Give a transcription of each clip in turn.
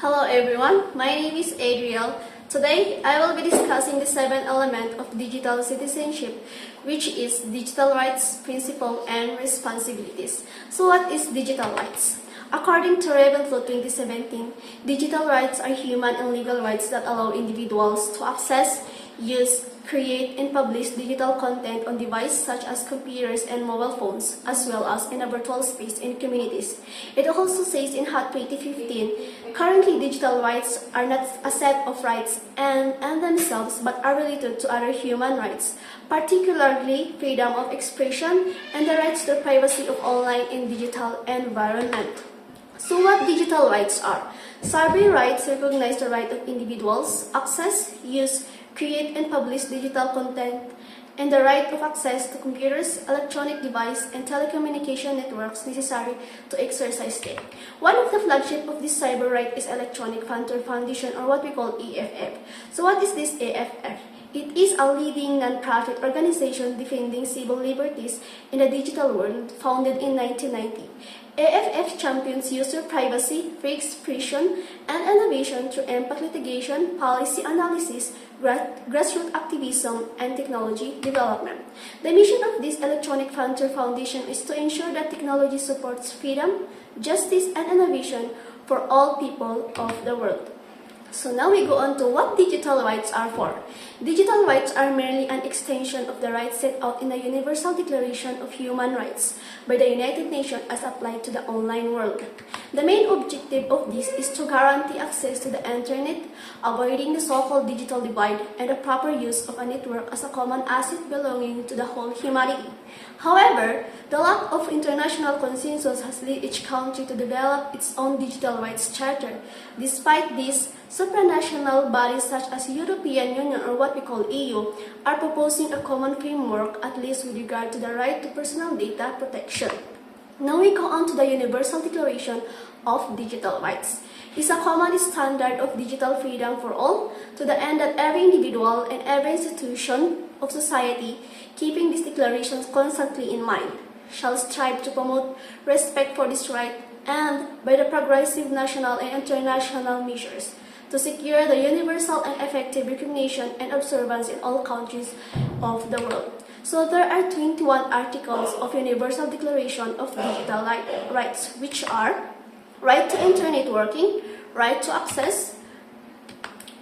Hello everyone, my name is Adriel. Today, I will be discussing the 7th element of digital citizenship, which is digital rights, principles, and responsibilities. So what is digital rights? According to Ravenflow 2017, digital rights are human and legal rights that allow individuals to access, use, create, and publish digital content on devices such as computers and mobile phones, as well as in a virtual space in communities. It also says in HOT 2015, currently digital rights are not a set of rights and themselves, but are related to other human rights, particularly freedom of expression and the rights to privacy of online and digital environment. So what digital rights are? Cyber rights recognize the right of individuals, access, use, create and publish digital content, and the right of access to computers, electronic devices, and telecommunication networks necessary to exercise them. One of the flagship of this cyber right is Electronic Frontier Foundation, or what we call EFF. So what is this EFF? It is a leading non-profit organization defending civil liberties in the digital world, founded in 1990. AFF champions user privacy, free expression, and innovation through impact litigation, policy analysis, grassroots activism, and technology development. The mission of this Electronic Frontier Foundation is to ensure that technology supports freedom, justice, and innovation for all people of the world. So now we go on to what digital rights are for. Digital rights are merely an extension of the rights set out in the Universal Declaration of Human Rights by the United Nations as applied to the online world. The main objective of this is to guarantee access to the internet, avoiding the so-called digital divide, and the proper use of a network as a common asset belonging to the whole humanity. However, the lack of international consensus has led each country to develop its own digital rights charter. Despite this, supranational bodies such as European Union, or what we call EU, are proposing a common framework, at least with regard to the right to personal data protection. Now we go on to the Universal Declaration of Digital Rights. It's a common standard of digital freedom for all, to the end that every individual and every institution of society, keeping these declarations constantly in mind, shall strive to promote respect for this right and, by the progressive national and international measures, to secure the universal and effective recognition and observance in all countries of the world. So there are 21 articles of Universal Declaration of Digital Rights, which are right to internet working, right to access,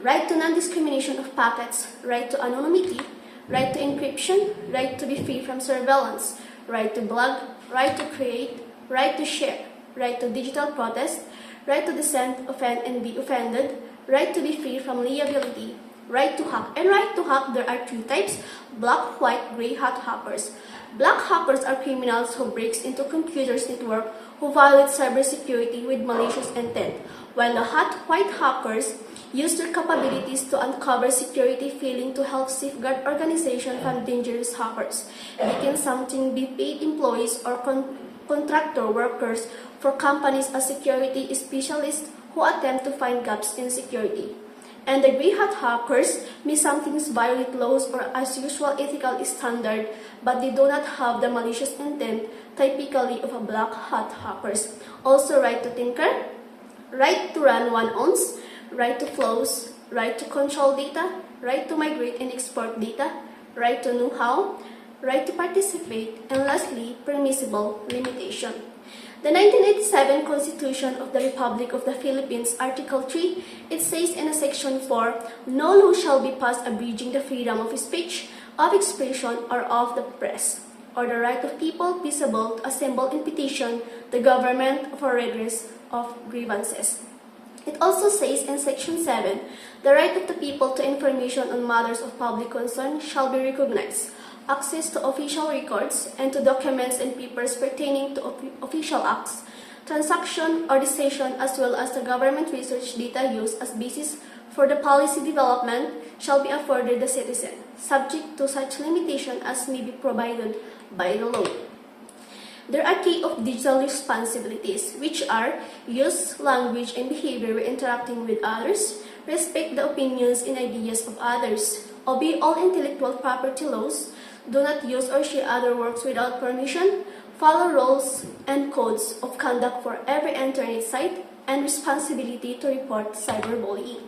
right to non-discrimination of packets, right to anonymity, right to encryption, right to be free from surveillance, right to blog, right to create, right to share, right to digital protest, right to dissent, offend and be offended, right to be free from liability, right to hack. And right to hack, there are three types: black, white, gray hat hackers. Black hackers are criminals who breaks into computers network, who violate cybersecurity with malicious intent, while the white hackers use their capabilities to uncover security failing to help safeguard organizations from dangerous hackers. They can sometimes be paid employees or contractor workers for companies as security specialists who attempt to find gaps in security. And the grey hat hackers may sometimes violate laws or as usual ethical standard, but they do not have the malicious intent typically of a black hat hackers. Also, right to tinker, right to run one owns, right to flows, right to control data, right to migrate and export data, right to know-how, right to participate, and lastly, permissible limitation. The 1987 Constitution of the Republic of the Philippines, Article 3, it says in Section 4, no law shall be passed abridging the freedom of speech, of expression, or of the press, or the right of people peaceable to assemble and petition the government for redress of grievances. It also says in Section 7, the right of the people to information on matters of public concern shall be recognized. Access to official records and to documents and papers pertaining to official acts, transaction or decision, as well as the government research data used as basis for the policy development shall be afforded the citizen, subject to such limitation as may be provided by the law. There are key of digital responsibilities, which are use language and behavior when interacting with others, respect the opinions and ideas of others, obey all intellectual property laws, do not use or share other works without permission, follow rules and codes of conduct for every internet site, and responsibility to report cyberbullying.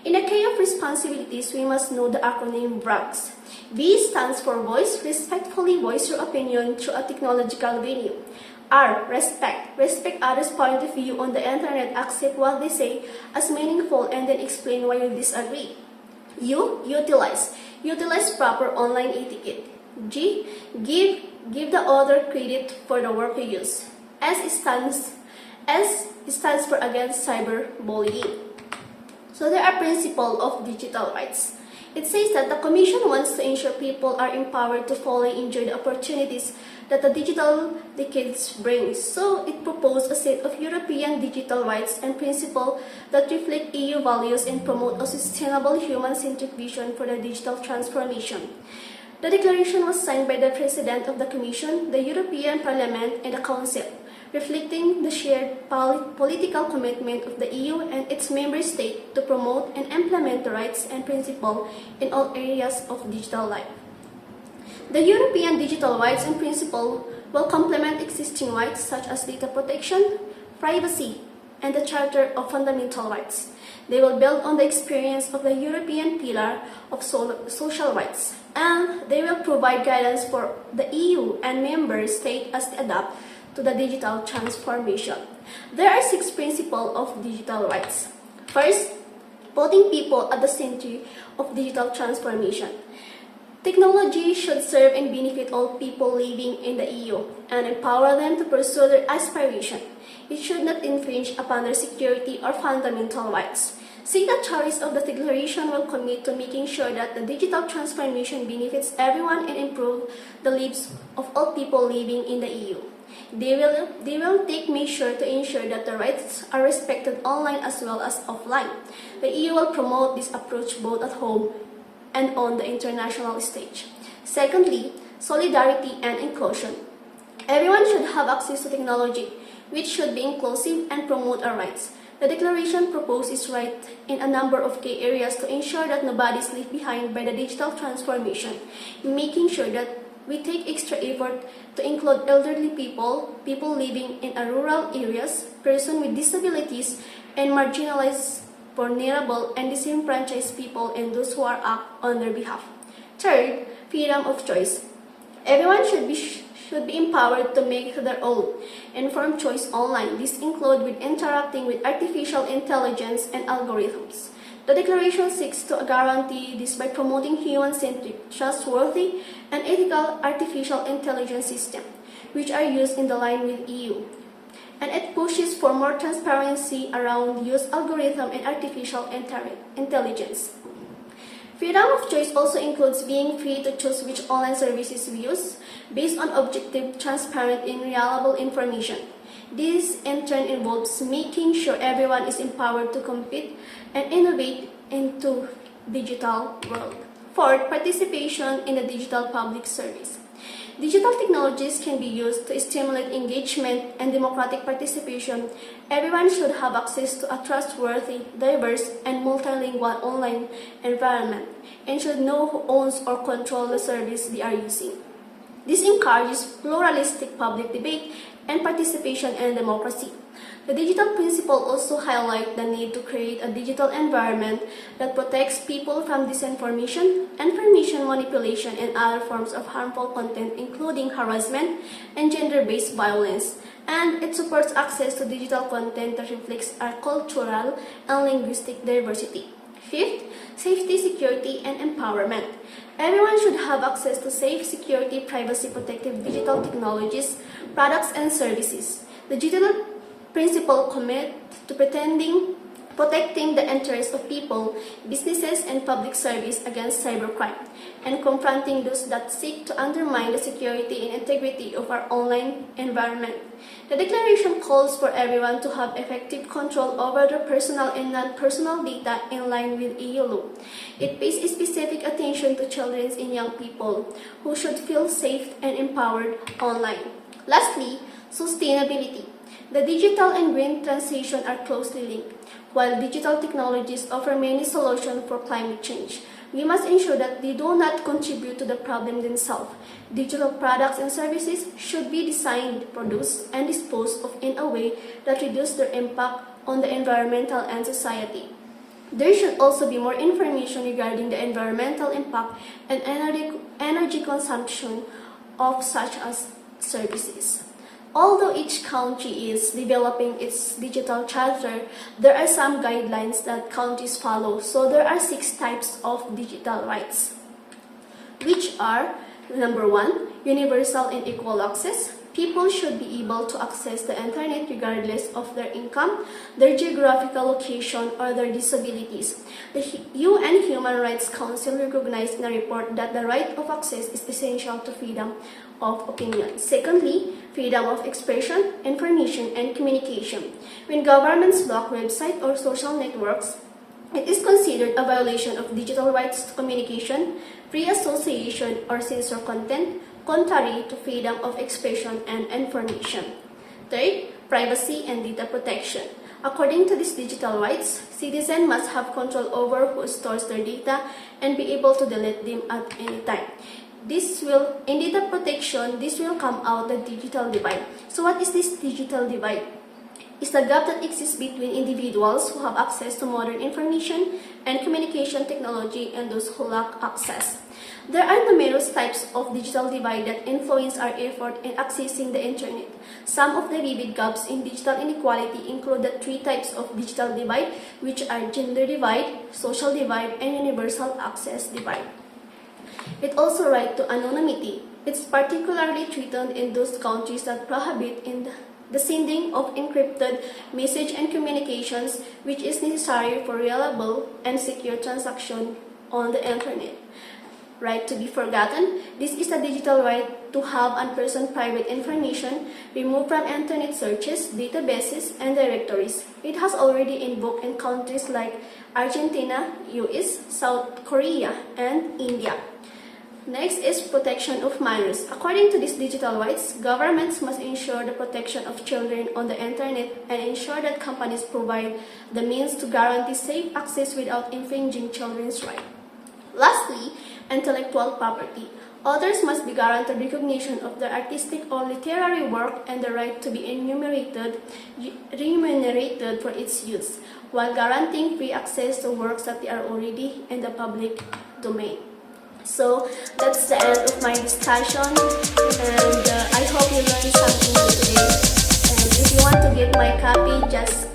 In the case of responsibilities, we must know the acronym VRAGS. V stands for voice, respectfully voice your opinion through a technological venue. R, respect. Respect others' point of view on the internet, accept what they say as meaningful, and then explain why you disagree. U, utilize. Utilize proper online etiquette. G, give the other credit for the work you use. S stands for against cyberbullying. So there are principles of digital rights. It says that the Commission wants to ensure people are empowered to fully enjoy the opportunities that the digital decades brings. So it proposed a set of European digital rights and principles that reflect EU values and promote a sustainable human-centric vision for the digital transformation. The declaration was signed by the President of the Commission, the European Parliament, and the Council, reflecting the shared political commitment of the EU and its member states to promote and implement the rights and principles in all areas of digital life. The European digital rights and principles will complement existing rights such as data protection, privacy, and the Charter of Fundamental Rights. They will build on the experience of the European Pillar of Social Rights, and they will provide guidance for the EU and member states as they adapt to the digital transformation. There are 6 principles of digital rights. First, putting people at the center of digital transformation. Technology should serve and benefit all people living in the EU and empower them to pursue their aspiration. It should not infringe upon their security or fundamental rights. Signatories of the declaration will commit to making sure that the digital transformation benefits everyone and improve the lives of all people living in the EU. They will take measures to ensure that the rights are respected online as well as offline. The EU will promote this approach both at home and on the international stage. Secondly, solidarity and inclusion. Everyone should have access to technology, which should be inclusive and promote our rights. The declaration proposes rights in a number of key areas to ensure that nobody is left behind by the digital transformation, making sure that we take extra effort to include elderly people, people living in rural areas, persons with disabilities, and marginalized, vulnerable, and disenfranchised people and those who are act on their behalf. Third, freedom of choice. Everyone should be empowered to make their own informed choice online. This includes with interacting with artificial intelligence and algorithms. The declaration seeks to guarantee this by promoting human-centric, trustworthy, and ethical artificial intelligence systems, which are used in the line with EU. And it pushes for more transparency around use algorithm and artificial intelligence. Freedom of choice also includes being free to choose which online services we use based on objective, transparent, and reliable information. This in turn involves making sure everyone is empowered to compete and innovate into digital world. Fourth, participation in the digital public service. Digital technologies can be used to stimulate engagement and democratic participation. Everyone should have access to a trustworthy, diverse, and multilingual online environment and should know who owns or controls the service they are using. This encourages pluralistic public debate and participation in democracy. The digital principle also highlights the need to create a digital environment that protects people from disinformation, information manipulation, and other forms of harmful content, including harassment and gender-based violence. And it supports access to digital content that reflects our cultural and linguistic diversity. Fifth, safety, security, and empowerment. Everyone should have access to safe, security, privacy-protective digital technologies, products, and services. The digital principle commit to protecting the interests of people, businesses, and public service against cybercrime, and confronting those that seek to undermine the security and integrity of our online environment. The declaration calls for everyone to have effective control over their personal and non-personal data in line with EU law. It pays specific attention to children and young people who should feel safe and empowered online. Lastly, sustainability. The digital and green transition are closely linked. While digital technologies offer many solutions for climate change, We must ensure that they do not contribute to the problem themselves. Digital products and services should be designed, produced, and disposed of in a way that reduces their impact on the environmental and society. There should also be more information regarding the environmental impact and energy consumption of such as services. Although each country is developing its digital charter, there are some guidelines that countries follow. So there are 6 types of digital rights, which are: number 1, universal and equal access. People should be able to access the internet regardless of their income, their geographical location, or their disabilities. The UN Human Rights Council recognized in a report that the right of access is essential to freedom of opinion. Secondly, freedom of expression, information, and communication. When governments block websites or social networks, it is considered a violation of digital rights to communication, free association, or censor content, contrary to freedom of expression and information. Third, privacy and data protection. According to these digital rights, citizens must have control over who stores their data and be able to delete them at any time. In data protection, this will come out the digital divide. So what is this digital divide? It's the gap that exists between individuals who have access to modern information and communication technology and those who lack access. There are numerous types of digital divide that influence our effort in accessing the internet. Some of the vivid gaps in digital inequality include the 3 types of digital divide, which are gender divide, social divide, and universal access divide. It also right to anonymity. It's particularly threatened in those countries that prohibit the sending of encrypted message and communications, which is necessary for reliable and secure transaction on the internet. Right to be forgotten. This is a digital right to have unpersoned private information removed from internet searches, databases, and directories. It has already invoked in countries like Argentina, US, South Korea, and India. Next is protection of minors. According to these digital rights, governments must ensure the protection of children on the internet and ensure that companies provide the means to guarantee safe access without infringing children's rights. Lastly, intellectual property. Authors must be guaranteed recognition of their artistic or literary work and the right to be remunerated for its use, while guaranteeing free access to works that are already in the public domain. So that's the end of my discussion, and I hope you learned something new today. And if you want to get my copy, just